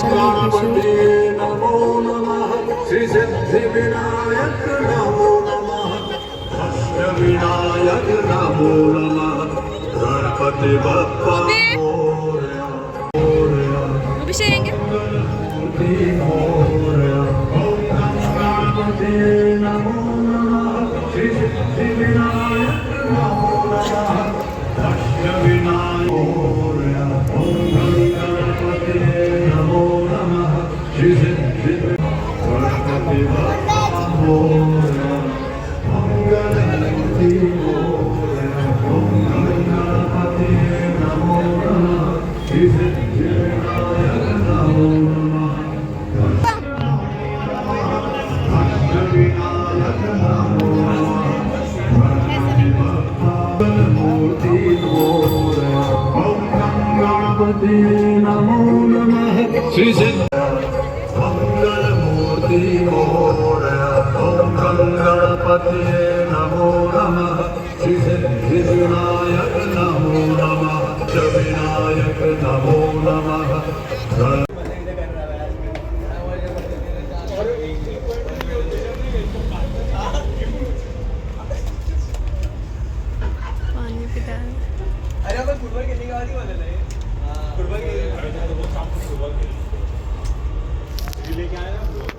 चल गणपते नमो नमः श्री सिद्धिविनायक नमो नमः अष्टविनायक नमो नमः गणपति बप्पा मोरया मोरया मंगलमूर्ति मोरया ओम गणपते नमो नमः श्री सिद्धिविनायक नमो नमः अष्टविनायक मोरया ओम गणपते नमो नमः श्री सिद्धिविनायक गणपति बप्पा मोरया मंगलमूर्ति मोरया ओम गणपते नमो नमः श्री सिद्धिविनायक नमो नमः अष्टविनायक नमो नमः मंगलमूर्ति मोरया ओम गणपते नमो नमः श्री मंगलमूर्ति मोरया ओम गणपते नमो नमः श्री सिद्धिविनायक नमो नमः अष्टविनायक नमो नमः पानी पिता अरे आपण फुटबॉल खेळली का आधी बोलले फुटबॉल खेळली अरे तो बहुत शाम को फुटबॉल खेली लेके आया ना